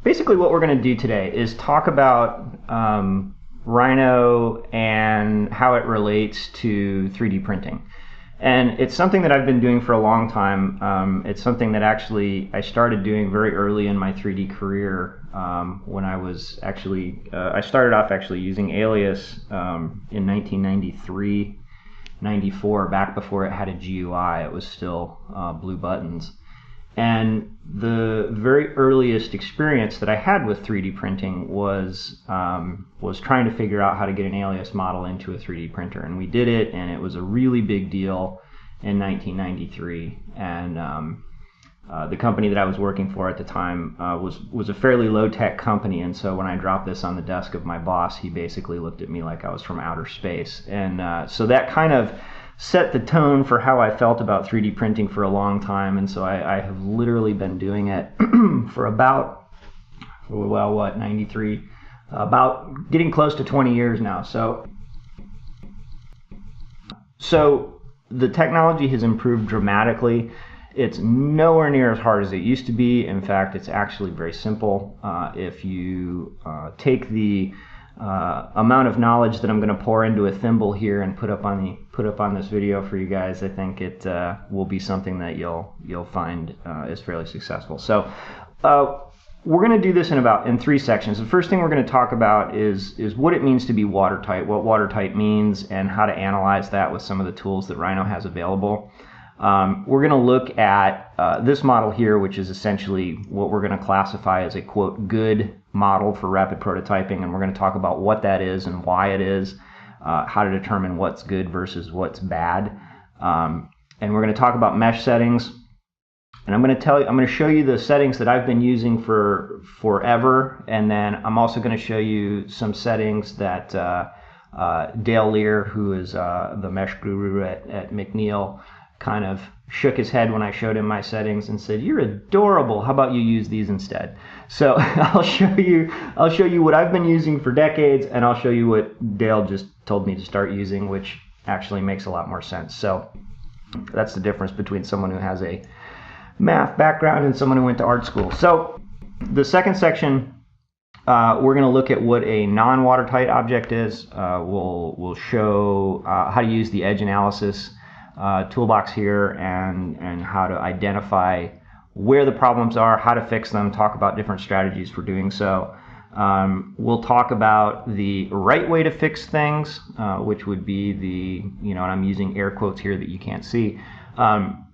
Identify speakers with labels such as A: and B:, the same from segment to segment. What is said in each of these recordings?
A: Basically what we're going to do today is talk about Rhino and how it relates to 3D printing. And it's something that I've been doing for a long time. It's something that actually I started doing very early in my 3D career when I was actually, I started off actually using Alias in 1993, 94, back before it had a GUI. It was still blue buttons. And the very earliest experience that I had with 3D printing was trying to figure out how to get an Alias model into a 3D printer. And we did it, and it was a really big deal in 1993. And the company that I was working for at the time was a fairly low-tech company. And so when I dropped this on the desk of my boss, he basically looked at me like I was from outer space. And so that kind of set the tone for how I felt about 3D printing for a long time, and so I have literally been doing it for about, 93, about getting close to 20 years now. So the technology has improved dramatically. It's nowhere near as hard as it used to be. In fact, it's actually very simple. If you take the amount of knowledge that I'm going to pour into a thimble here and put up on this video for you guys, I think it will be something that you'll find is fairly successful. So we're going to do this in 3 sections. The first thing we're going to talk about is what it means to be watertight, what watertight means, and how to analyze that with some of the tools that Rhino has available. We're going to look at this model here, which is essentially what we're going to classify as a, quote, good model for rapid prototyping, and we're going to talk about what that is and why it is, how to determine what's good versus what's bad, and we're going to talk about mesh settings. And I'm going to show you the settings that I've been using for forever, and then I'm also going to show you some settings that Dale Lear, who is the mesh guru at McNeil, kind of shook his head when I showed him my settings and said, "You're adorable. How about you use these instead?" So I'll show you what I've been using for decades, and I'll show you what Dale just told me to start using, which actually makes a lot more sense. So that's the difference between someone who has a math background and someone who went to art school. So the second section, we're going to look at what a non-watertight object is. We'll show how to use the edge analysis toolbox here and how to identify where the problems are, how to fix them, talk about different strategies for doing so. We'll talk about the right way to fix things, which would be and I'm using air quotes here that you can't see,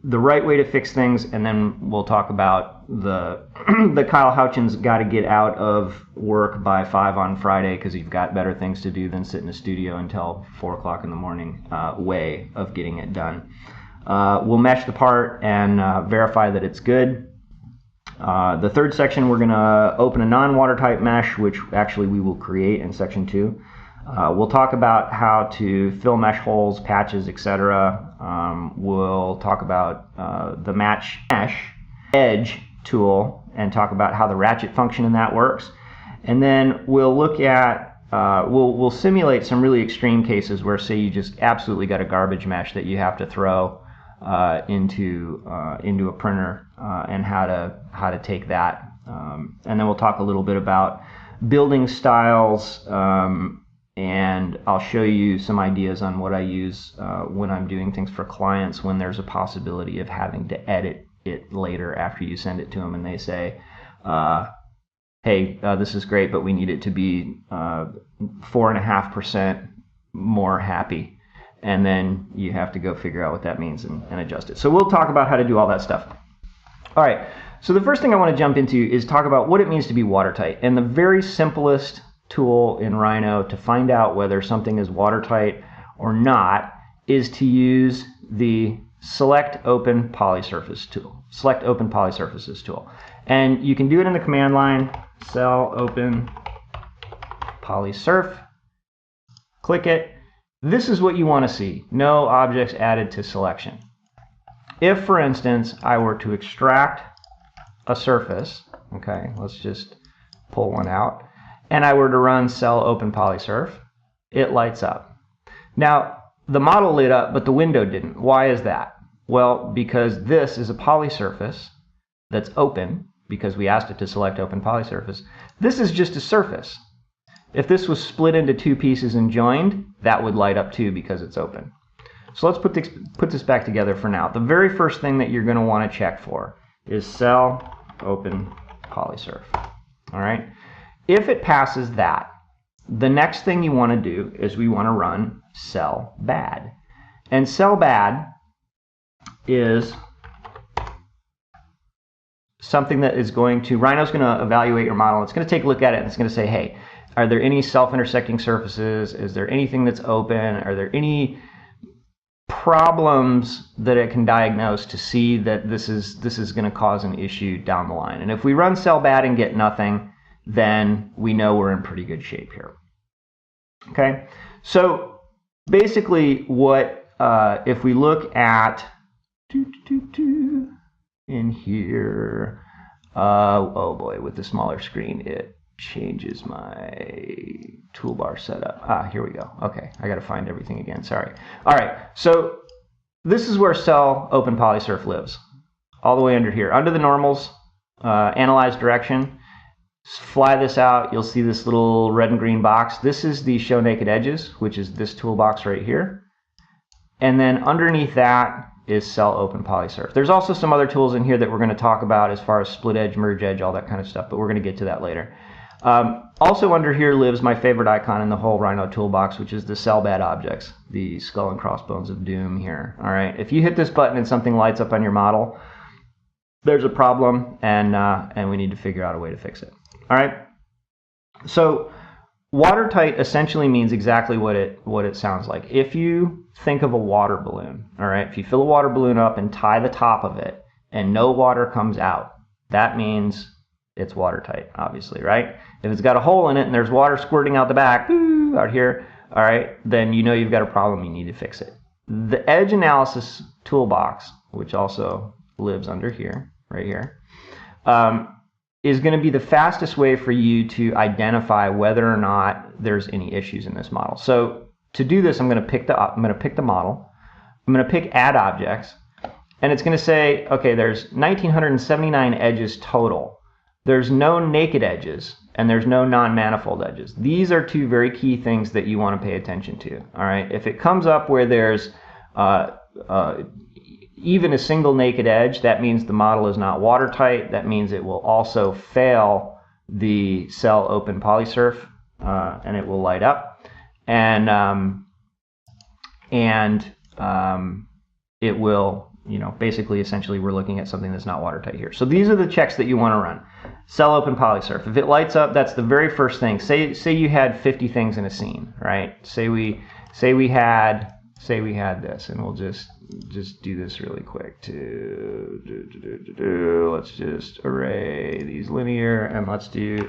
A: the right way to fix things, and then we'll talk about the Kyle Houchens got to get out of work by 5 on Friday because you've got better things to do than sit in a studio until 4 o'clock in the morning way of getting it done. We'll mesh the part and verify that it's good. The third section, we're going to open a non-watertight mesh, which actually we will create in section 2. We'll talk about how to fill mesh holes, patches, etc. We'll talk about the mesh edge tool and talk about how the ratchet function in that works. And then we'll look at, we'll simulate some really extreme cases where, say, you just absolutely got a garbage mesh that you have to throw into a printer, and how to take that. And then we'll talk a little bit about building styles, and I'll show you some ideas on what I use when I'm doing things for clients when there's a possibility of having to edit it later after you send it to them and they say, hey, this is great, but we need it to be 4.5% more happy. And then you have to go figure out what that means and adjust it. So we'll talk about how to do all that stuff. All right, so the first thing I want to jump into is talk about what it means to be watertight. And the very simplest tool in Rhino to find out whether something is watertight or not is to use the Select Open Polysurface tool. Select Open Polysurfaces tool. And you can do it in the command line, Cell Open Polysurf. Click it. This is what you want to see. No objects added to selection. If, for instance, I were to extract a surface, okay, let's just pull one out, and I were to run Cell Open Polysurf, it lights up. Now, the model lit up, but the window didn't. Why is that? Well, because this is a polysurface that's open, because we asked it to select open polysurface. This is just a surface. If this was split into two pieces and joined, that would light up too because it's open. So let's put this back together for now. The very first thing that you're going to want to check for is cell open polysurf. All right. If it passes that, the next thing you want to do is we want to run cell bad. And cell bad is something that is going to, Rhino's going to evaluate your model. It's going to take a look at it and it's going to say, hey, are there any self-intersecting surfaces? Is there anything that's open? Are there any problems that it can diagnose to see that this is going to cause an issue down the line? And if we run cell bad and get nothing, then we know we're in pretty good shape here. Okay, so basically what, if we look at in here, oh boy, with the smaller screen, it changes my toolbar setup. Here we go. Okay, I got to find everything again. Sorry. All right, so this is where cell open polysurf lives, all the way under here, under the normals, analyze direction. Fly this out, you'll see this little red and green box. This is the show naked edges, which is this toolbox right here. And then underneath that is cell open polysurf. There's also some other tools in here that we're going to talk about as far as split edge, merge edge, all that kind of stuff, but we're going to get to that later. Also under here lives my favorite icon in the whole Rhino toolbox, which is the cell bad objects, the skull and crossbones of doom here. All right, if you hit this button and something lights up on your model, there's a problem, and we need to figure out a way to fix it. All right, so watertight essentially means exactly what it sounds like. If you think of a water balloon, all right, if you fill a water balloon up and tie the top of it and no water comes out, that means it's watertight, obviously, right? If it's got a hole in it and there's water squirting out the back, out here, all right, then you know you've got a problem, you need to fix it. The edge analysis toolbox, which also lives under here, right here, is going to be the fastest way for you to identify whether or not there's any issues in this model. So to do this, I'm going to pick the model. I'm going to pick add objects, and it's going to say, okay, there's 1979 edges total. There's no naked edges and there's no non-manifold edges. These are two very key things that you want to pay attention to. All right, if it comes up where there's even a single naked edge, that means the model is not watertight. That means it will also fail the cell open polysurf, and it will light up, and it will, basically, essentially, we're looking at something that's not watertight here. So these are the checks that you want to run. Cell open polysurf. If it lights up, that's the very first thing. Say you had 50 things in a scene, right? Say we had this, and we'll just do this really quick. Let's just array these linear, and let's do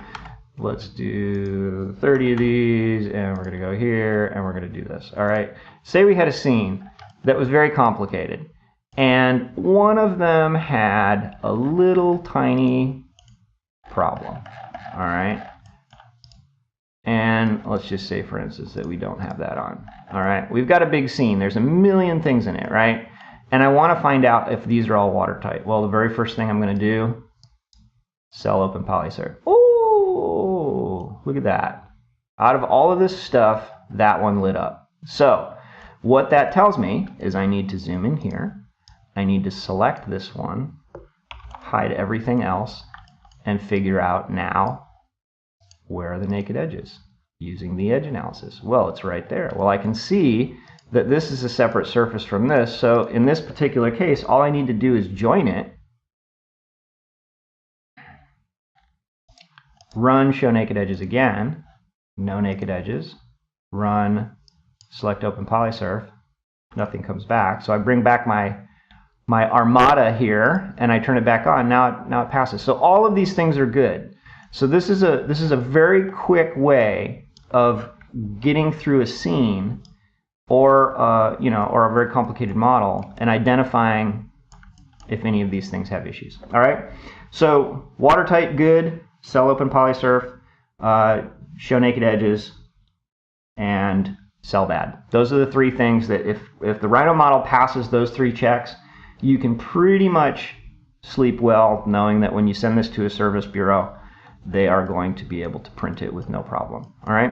A: 30 of these, and we're going to go here, and we're going to do this. All right. Say we had a scene that was very complicated, and one of them had a little tiny problem. All right. And let's just say, for instance, that we don't have that on. All right, we've got a big scene. There's a million things in it, right? And I want to find out if these are all watertight. Well, the very first thing I'm going to do, cell open polysurf. Oh, look at that. Out of all of this stuff, that one lit up. So what that tells me is I need to zoom in here. I need to select this one, hide everything else, and figure out now, where are the naked edges using the edge analysis? Well, it's right there. Well, I can see that this is a separate surface from this. So in this particular case, all I need to do is join it, run show naked edges again, no naked edges, run select open polysurf, nothing comes back. So I bring back my armada here and I turn it back on. Now it passes. So all of these things are good. So this is a very quick way of getting through a scene or or a very complicated model and identifying if any of these things have issues. All right. So watertight, good. Cell open polysurf, show naked edges, and cell bad. Those are the three things that if the Rhino model passes those three checks, you can pretty much sleep well knowing that when you send this to a service bureau, they are going to be able to print it with no problem. All right.